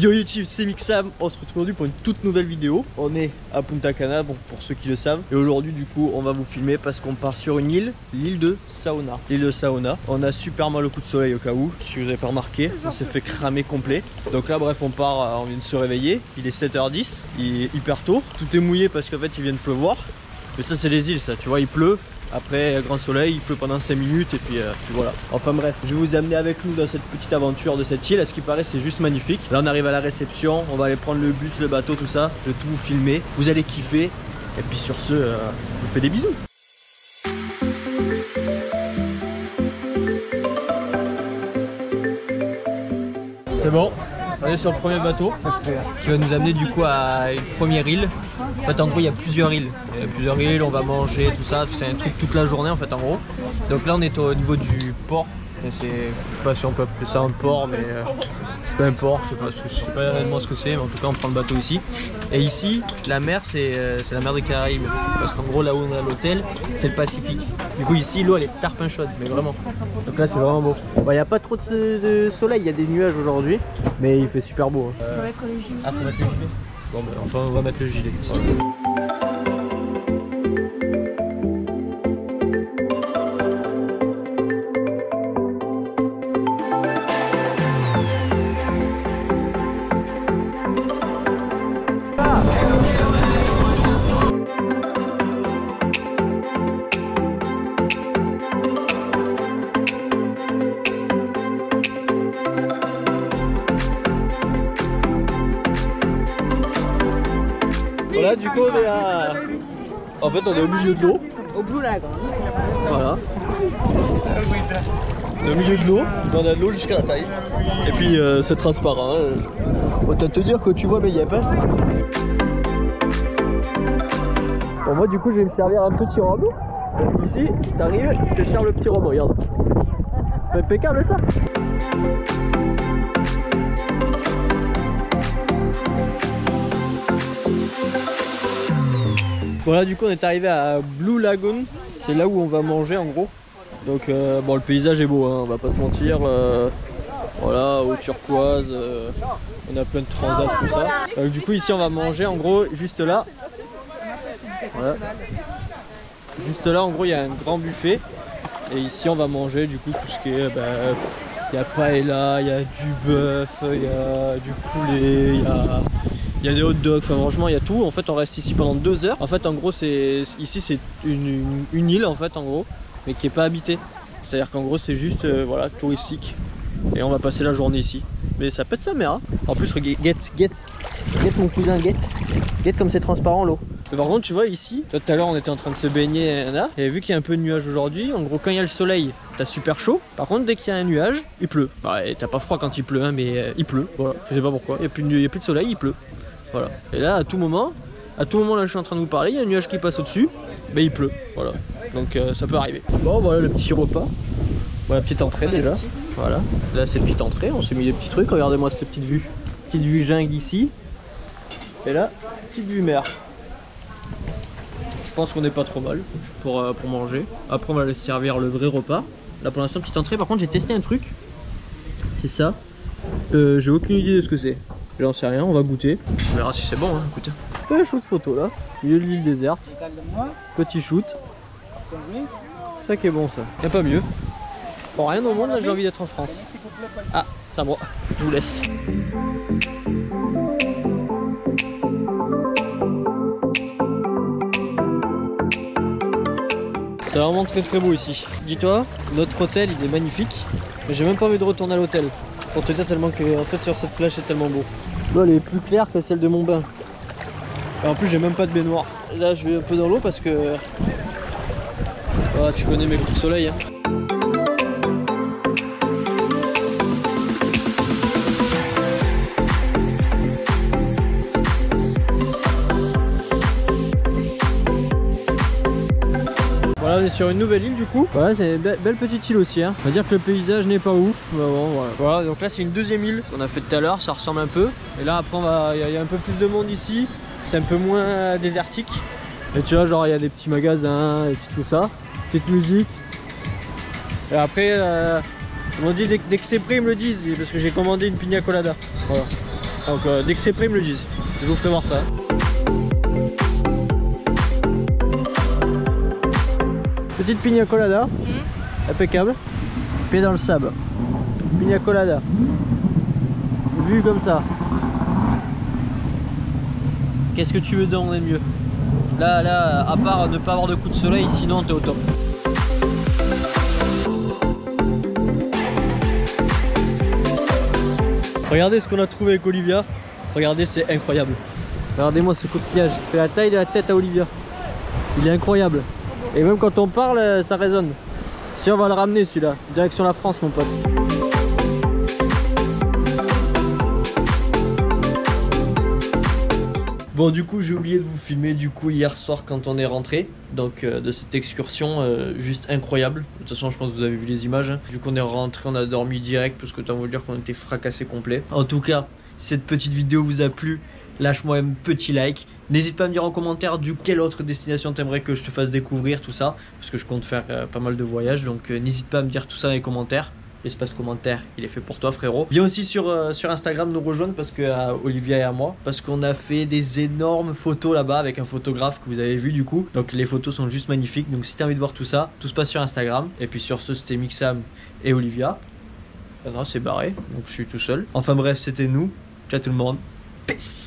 Yo YouTube, c'est Mixam, on se retrouve aujourd'hui pour une toute nouvelle vidéo. On est à Punta Cana, bon pour ceux qui le savent. Et aujourd'hui du coup on va vous filmer parce qu'on part sur une île, l'île de Saona. L'île de Saona, on a super mal au coup de soleil au cas où, si vous avez pas remarqué, on s'est fait cramer complet. Donc là bref on part, on vient de se réveiller, il est 7h10, il est hyper tôt. Tout est mouillé parce qu'en fait il vient de pleuvoir. Mais ça c'est les îles ça, tu vois, il pleut. Après grand soleil, il pleut pendant 5 minutes et puis voilà. Enfin bref, je vais vous amener avec nous dans cette petite aventure de cette île. À ce qui paraît c'est juste magnifique. Là on arrive à la réception, on va aller prendre le bus, le bateau, tout ça. Je vais tout vous filmer, vous allez kiffer. Et puis sur ce, je vous fais des bisous. C'est bon, on est sur le premier bateau qui va nous amener du coup à une première île. En fait en gros il y a plusieurs îles. Il y a plusieurs îles, on va manger, tout ça. C'est un truc toute la journée en fait en gros. Donc là on est au niveau du port. Je sais pas si on peut appeler ça un port, mais c'est pas un port, je sais pas réellement ce que c'est, mais en tout cas on prend le bateau ici. Et ici, la mer c'est la mer des Caraïbes, parce qu'en gros là où on a l'hôtel, c'est le Pacifique. Du coup ici l'eau elle est tarpin chaude, mais vraiment. Donc là c'est vraiment beau. Bon, il n'y a pas trop de soleil, il y a des nuages aujourd'hui, mais il fait super beau. Hein. On va mettre le gilet. Ah, faut mettre le gilet. Bon bah enfin on va mettre le gilet. Voilà. Voilà, du coup on est à... En fait on est au milieu de l'eau. Au Blue Lagoon. Voilà. On est au milieu de l'eau, on a de l'eau jusqu'à la taille. Et puis c'est transparent. Hein. Autant te dire que tu vois mais il y a pas. Bon moi du coup je vais me servir un petit rhum. Ici, t'arrives, tu te sers le petit rhum, regarde. C'est impeccable ça. Voilà, du coup on est arrivé à Blue Lagoon, c'est là où on va manger en gros. Donc bon le paysage est beau, hein, on va pas se mentir. Voilà, eau turquoise, on a plein de transats, tout ça. Donc du coup ici on va manger en gros juste là. Voilà. Juste là en gros il y a un grand buffet. Et ici on va manger du coup tout ce qui est... il y a paella, il y a du bœuf, il y a du poulet, il y a des hot dogs, enfin franchement il y a tout. En fait on reste ici pendant 2 heures. En fait en gros ici c'est une île en fait en gros, mais qui est pas habitée. C'est à dire qu'en gros c'est juste voilà, touristique. Et on va passer la journée ici. Mais ça pète sa mère hein. En plus guette mon cousin, guette comme c'est transparent l'eau. Mais par contre tu vois ici, tout à l'heure on était en train de se baigner là, et vu qu'il y a un peu de nuages aujourd'hui, en gros quand il y a le soleil t'as super chaud. Par contre dès qu'il y a un nuage, il pleut. Ouais, t'as pas froid quand il pleut hein, mais il pleut, voilà, je sais pas pourquoi, il y a plus de soleil, il pleut. Voilà. Et là à tout moment là je suis en train de vous parler, il y a un nuage qui passe au dessus, mais il pleut, voilà. Donc ça peut arriver. Bon voilà le petit repas. Voilà, petite entrée déjà. Voilà, là c'est petite entrée, on s'est mis des petits trucs, regardez-moi cette petite vue jungle ici. Et là, petite vue mer. Je pense qu'on n'est pas trop mal pour manger. Après on va aller se servir le vrai repas. Là pour l'instant petite entrée, par contre j'ai testé un truc. C'est ça. J'ai aucune idée de ce que c'est. J'en sais rien, on va goûter. On verra si c'est bon, hein, écoutez. Un shoot photo là, milieu de l'île déserte. Petit shoot. Ça qui est bon ça. Y'a pas mieux. Pour rien au monde, là j'ai envie d'être en France. Ah, ça moi, je vous laisse. C'est vraiment très très beau ici. Dis-toi, notre hôtel il est magnifique. Mais j'ai même pas envie de retourner à l'hôtel. Pour te dire tellement que en fait sur cette plage c'est tellement beau. L'eau elle est plus claire que celle de mon bain. Et en plus j'ai même pas de baignoire. Là je vais un peu dans l'eau parce que... Voilà, tu connais mes coups de soleil. Hein. Voilà, on est sur une nouvelle île du coup. Voilà, c'est une belle petite île aussi. Hein. On va dire que le paysage n'est pas ouf. Bah bon, voilà. Voilà, donc là c'est une deuxième île qu'on a fait tout à l'heure, ça ressemble un peu. Et là après il y a un peu plus de monde ici. C'est un peu moins désertique. Et tu vois, genre il y a des petits magasins et tout ça. Petite musique. Et après, ils m'ont dit dès que c'est prêt, ils me le disent. Parce que j'ai commandé une pina colada. Voilà. Donc dès que c'est prêt, ils me le disent. Je vous ferai voir ça. Petite pina colada, impeccable. Pied dans le sable. Pina colada. Vue comme ça. Qu'est-ce que tu veux demander de mieux? Là, à part ne pas avoir de coup de soleil, sinon t'es au top. Regardez ce qu'on a trouvé avec Olivia. Regardez, c'est incroyable. Regardez-moi ce coquillage. Il fait la taille de la tête à Olivia. Il est incroyable. Et même quand on parle, ça résonne. Si on va le ramener celui-là. Direction la France, mon pote. Bon, du coup j'ai oublié de vous filmer du coup hier soir quand on est rentré donc de cette excursion juste incroyable. De toute façon je pense que vous avez vu les images hein. Du coup on est rentré, on a dormi direct parce que t'as envie de dire qu'on était fracassé complet. En tout cas si cette petite vidéo vous a plu, lâche-moi un petit like. N'hésite pas à me dire en commentaire du quelle autre destination t'aimerais que je te fasse découvrir tout ça. Parce que je compte faire pas mal de voyages donc n'hésite pas à me dire tout ça dans les commentaires. L'espace commentaire il est fait pour toi frérot. Viens aussi sur Instagram nous rejoindre parce que Olivia et à moi, parce qu'on a fait des énormes photos là-bas avec un photographe que vous avez vu du coup. Donc les photos sont juste magnifiques. Donc si t'as envie de voir tout ça, tout se passe sur Instagram. Et puis sur ce c'était Mixam et Olivia. Non c'est barré donc je suis tout seul. Enfin bref c'était nous. Ciao tout le monde. Peace.